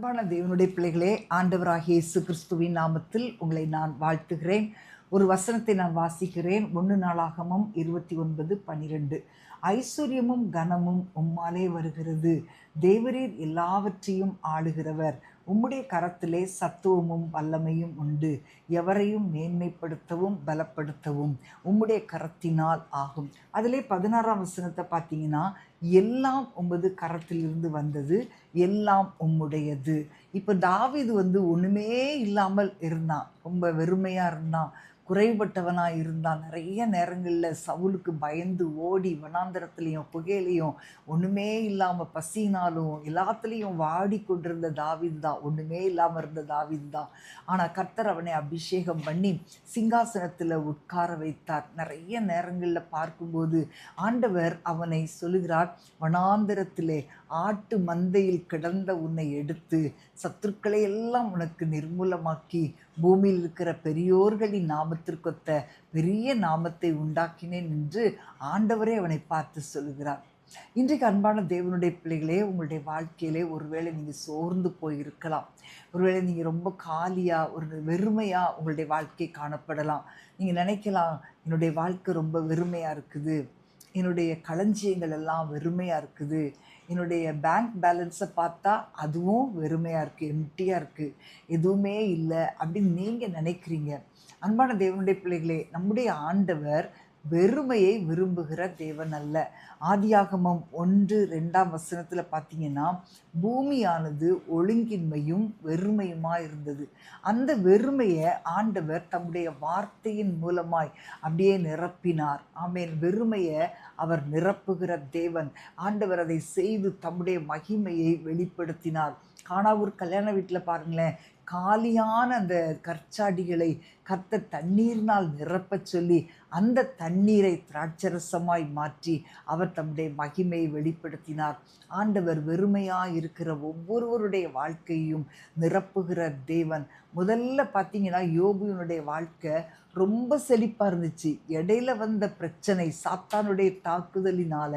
அன்பான தேவனுடைய பிள்ளைகளே, ஆண்டவராகிய இயேசு கிறிஸ்துவின் நாமத்தில் உங்களை நான் வாழ்த்துகிறேன். ஒரு வசனத்தை நான் வாசிக்கிறேன். 1 நாளாகமம் 29:12. ஐஸ்வர்யமும் கனமும் உம்மாலே வருகிறது, தேவரீர் எல்லாவற்றையும் ஆளுகிறவர். உம்முடைய கரத்திலே சத்துவமும் வல்லமையும் உண்டு, எவரையும் மேன்மைப்படுத்தவும் பலப்படுத்தவும் உம்முடைய கரத்தினால் ஆகும். அதிலே 16ஆம் வசனத்தை பார்த்தீங்கன்னா, எல்லாம் உமது கரத்திலிருந்து வந்தது, எல்லாம் உம்முடையது. இப்போ தாவீது ஒண்ணுமே இல்லாமல் இருந்தான், ரொம்ப வெறுமையா இருந்தான், குறைபட்டவனாக இருந்தான். நிறைய நேரங்களில் சவுலுக்கு பயந்து ஓடி வனாந்தரத்துலேயும் புகையிலையும் ஒன்றுமே இல்லாமல் பசினாலும் எல்லாத்துலேயும் வாடி கொண்டிருந்த தாவீது தான், ஒன்றுமே இல்லாமல் இருந்த தாவீது தான். ஆனால் கர்த்தர் அவனை அபிஷேகம் பண்ணி சிங்காசனத்தில் உட்கார வைத்தார். நிறைய நேரங்களில் பார்க்கும்போது ஆண்டவர் அவனை சொல்லுகிறார், வனாந்தரத்திலே ஆட்டு மந்தையில் கிடந்த உன்னை எடுத்து சத்துருக்களை எல்லாம் உனக்கு நிர்மூலமாக்கி பூமியில் இருக்கிற பெரியோர்களின் நாமத்திற்கொத்த பெரிய நாமத்தை உண்டாக்கினேன் என்று ஆண்டவரே அவனை பார்த்து சொல்லுகிறார். இன்றைக்கு அன்பான தேவனுடைய பிள்ளைகளே, உங்களுடைய வாழ்க்கையிலே ஒருவேளை நீங்கள் சோர்ந்து போயிருக்கலாம், ஒருவேளை நீங்கள் ரொம்ப காலியாக ஒரு வெறுமையாக உங்களுடைய வாழ்க்கை காணப்படலாம். நீங்கள் நினைக்கலாம், என்னுடைய வாழ்க்கை ரொம்ப வெறுமையாக இருக்குது, என்னுடைய களஞ்சியங்கள் எல்லாம் வெறுமையாக இருக்குது, என்னுடைய பேங்க் பேலன்ஸை பார்த்தா அதுவும் வெறுமையாக இருக்குது, எம்டியாக இருக்குது, எதுவுமே இல்லை அப்படின்னு நீங்கள் நினைக்கிறீங்க. அன்பான தேவனுடைய பிள்ளைகளே, நம்முடைய ஆண்டவர் வெறுமையை விரும்புகிற தேவன் அல்ல. ஆதியாகமம் 1:2 பார்த்தீங்கன்னா, பூமியானது ஒழுங்கின்மையும் வெறுமையுமா இருந்தது. அந்த வெறுமையை ஆண்டவர் தம்முடைய வார்த்தையின் மூலமாய் அப்படியே நிரப்பினார். ஆமேன். வெறுமையை அவர் நிரப்புகிற தேவன். ஆண்டவர் அதை செய்து தம்முடைய மகிமையை வெளிப்படுத்தினார். கானாவூர் கல்யாண வீட்டில் பாருங்களேன், காலியான அந்த கற்சாடிகளை கர்த்தர் தண்ணீரினால் நிரப்ப சொல்லி அந்த தண்ணீரை திராட்சரசமாய் மாற்றி அவர் தம்முடைய மகிமையை வெளிப்படுத்தினார். ஆண்டவர் வெறுமையாக இருக்கிற ஒவ்வொருவருடைய வாழ்க்கையும் நிரப்புகிற தேவன். முதல்ல பார்த்தீங்கன்னா, யோபுவினுடைய வாழ்க்கை ரொம்ப செழிப்பாக இருந்துச்சு. இடையில வந்த பிரச்சனை, சாத்தானுடைய தாக்குதலினால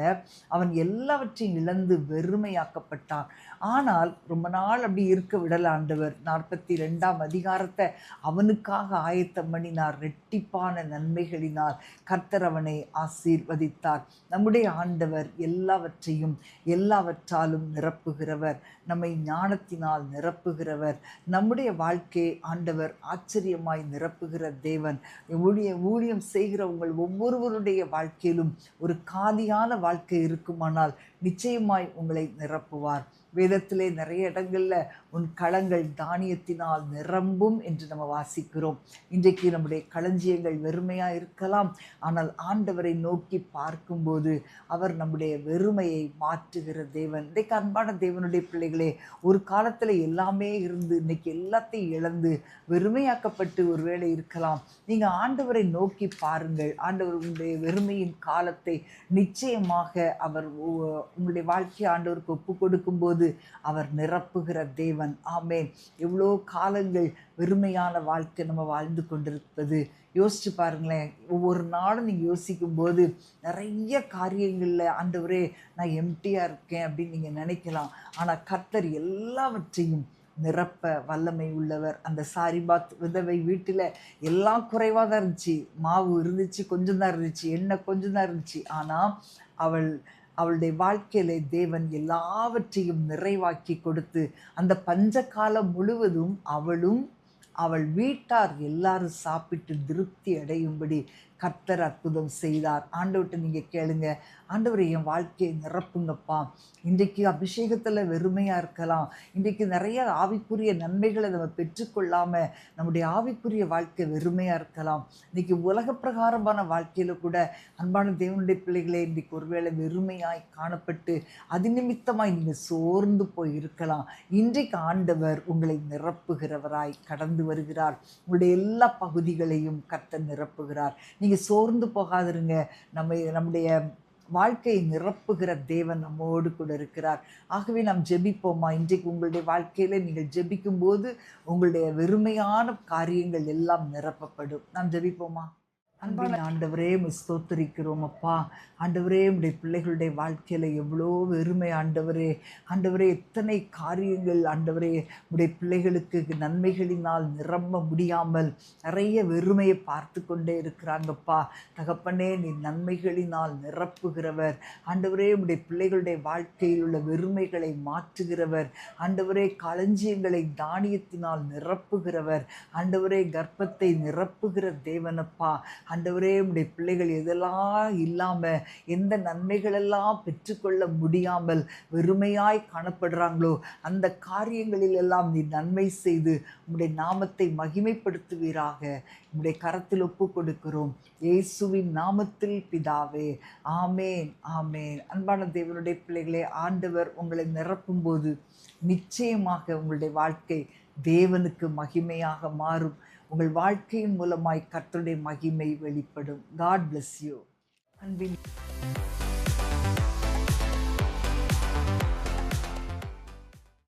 அவன் எல்லாவற்றையும் இழந்து வெறுமையாக்கப்பட்டான். ஆனால் ரொம்ப நாள் அப்படி இருக்க விடல ஆண்டவர். 42ஆம் அதிகாரத்தை அவனுக்காக ஆயத்தம் பண்ணினார். ரெட்டிப்பான நன்மைகளினால் கர்த்தர் அவனை ஆசீர்வதித்தார். நம்முடைய ஆண்டவர் எல்லாவற்றையும் எல்லாவற்றாலும் நிரப்புகிறவர், நம்மை ஞானத்தினால் நிரப்புகிறவர். நம்முடைய வாழ்க்கையை ஆண்டவர் ஆச்சரியமாய் நிரப்புகிற தேவன். ஊழியம் செய்கிற உங்கள் ஒவ்வொருவருடைய வாழ்க்கையிலும் ஒரு காலியான வாழ்க்கை இருக்குமானால் நிச்சயமாய் உங்களை நிரப்புவார். வேதத்திலே நிறைய இடங்களில் உன் களங்கள் தானியத்தினால் நிரம்பும் என்று நம்ம வாசிக்கிறோம். இன்றைக்கு நம்முடைய களஞ்சியங்கள் வெறுமையாக இருக்கலாம், ஆனால் ஆண்டவரை நோக்கி பார்க்கும்போது அவர் நம்முடைய வெறுமையை மாற்றுகிற தேவன். இன்றைக்கு அன்பான தேவனுடைய பிள்ளைகளே, ஒரு காலத்தில் எல்லாமே இருந்து இன்னைக்கு எல்லாத்தையும் இழந்து வெறுமையாக்கப்பட்டு ஒருவேளை இருக்கலாம். நீங்கள் ஆண்டவரை நோக்கி பாருங்கள். ஆண்டவர் உங்களுடைய வெறுமையின் காலத்தை நிச்சயமாக அவர் உங்களுடைய வாழ்க்கையை ஆண்டவருக்கு ஒப்பு கொடுக்கும்போது அவர் நிரப்புகிற தேவன். ஆமேன். எவ்வளோ காலங்கள் வெறுமையான வாழ்க்கை நம்ம வாழ்ந்து கொண்டிருப்பது யோசிச்சு பாருங்களேன். ஒவ்வொரு நாளும் நீங்கள் யோசிக்கும் போது நிறைய காரியங்களில் ஆண்டவரே நான் எம்டியாக இருக்கேன் அப்படின்னு நீங்கள் நினைக்கலாம். ஆனால் கர்த்தர் எல்லாவற்றையும் நிரப்ப வல்லமை உள்ளவர். அந்த சாரிபாத் விதவை வீட்டில் எல்லாம் குறைவாக தான் இருந்துச்சு. மாவு இருந்துச்சு, கொஞ்சம் தான் இருந்துச்சு, எண்ணெய் கொஞ்சம் தான் இருந்துச்சு. ஆனால் அவளுடைய வாழ்க்கையில தேவன் எல்லாவற்றையும் நிறைவாக்கி கொடுத்து அந்த பஞ்சகாலம் முழுவதும் அவளும் அவள் வீட்டார் எல்லாரும் சாப்பிட்டு திருப்தி அடையும்படி கர்த்தர் அற்புதம் செய்தார். ஆண்டவர்கிட்ட நீங்கள் கேளுங்க, ஆண்டவர் என் வாழ்க்கையை நிரப்புங்கப்பா. இன்றைக்கு அபிஷேகத்தில் வெறுமையாக இருக்கலாம், இன்றைக்கு நிறைய ஆவிக்குரிய நன்மைகளை நம்ம பெற்றுக்கொள்ளாமல் நம்முடைய ஆவிக்குரிய வாழ்க்கை வெறுமையாக இருக்கலாம். இன்றைக்கி உலக பிரகாரமான வாழ்க்கையில் கூட அன்பான தேவனுடைய பிள்ளைகளே, இன்றைக்கு ஒருவேளை வெறுமையாய் காணப்பட்டு அது நிமித்தமாய் நீங்கள் சோர்ந்து போய் இருக்கலாம். இன்றைக்கு ஆண்டவர் உங்களை நிரப்புகிறவராய் கடந்து வருகிறார். உங்களுடைய எல்லா பகுதிகளையும் கர்த்தர் நிரப்புகிறார். நீங்கள் சோர்ந்து போகாதிருங்க. நம்முடைய வாழ்க்கையை நிரப்புகிற தேவன் நம்மோடு கூட இருக்கிறார். ஆகவே நாம் ஜெபிப்போமா? இன்றைக்கு உங்களுடைய வாழ்க்கையில் நீங்கள் ஜெபிக்கும் போது உங்களுடைய வெறுமையான காரியங்கள் எல்லாம் நிரப்பப்படும். நாம் ஜெபிப்போமா? அன்பான ஆண்டவரே, ஸ்தோத்திரிக்கிறோம் அப்பா. ஆண்டவரே, உடைய பிள்ளைகளுடைய வாழ்க்கையில் எவ்வளோ வெறுமை ஆண்டவரே. ஆண்டவரே, எத்தனை காரியங்கள் ஆண்டவரே உடைய பிள்ளைகளுக்கு நன்மைகளினால் நிரம்ப முடியாமல் நிறைய வெறுமையை பார்த்து கொண்டே இருக்கிறாங்கப்பா. தகப்பனே, நீ நன்மைகளினால் நிரப்புகிறவர். ஆண்டவரே, உடைய பிள்ளைகளுடைய வாழ்க்கையில் உள்ள வெறுமைகளை மாற்றுகிறவர். ஆண்டவரே, களஞ்சியங்களை தானியத்தினால் நிரப்புகிறவர். ஆண்டவரே, கர்ப்பத்தை நிரப்புகிற தேவனப்பா. ஆண்டவரே, உடைய பிள்ளைகள் எதெல்லாம் இல்லாமல் எந்த நன்மைகளெல்லாம் பெற்றுக்கொள்ள முடியாமல் வெறுமையாய் காணப்படுறாங்களோ அந்த காரியங்களில் எல்லாம் நீ நன்மை செய்து உம்முடைய நாமத்தை மகிமைப்படுத்துவீராக. உம்முடைய கரத்தில் ஒப்பு கொடுக்கிறோம் இயேசுவின் நாமத்தில் பிதாவே, ஆமேன் ஆமேன். அன்பான தேவனுடைய பிள்ளைகளே, ஆண்டவர் உங்களை நிரப்பும்போது நிச்சயமாக உங்களுடைய வாழ்க்கை தேவனுக்கு மகிமையாக மாறும். உங்கள் வாழ்க்கையின் மூலமாய் கர்த்தருடைய மகிமை வெளிப்படும். God bless you. அன்பின்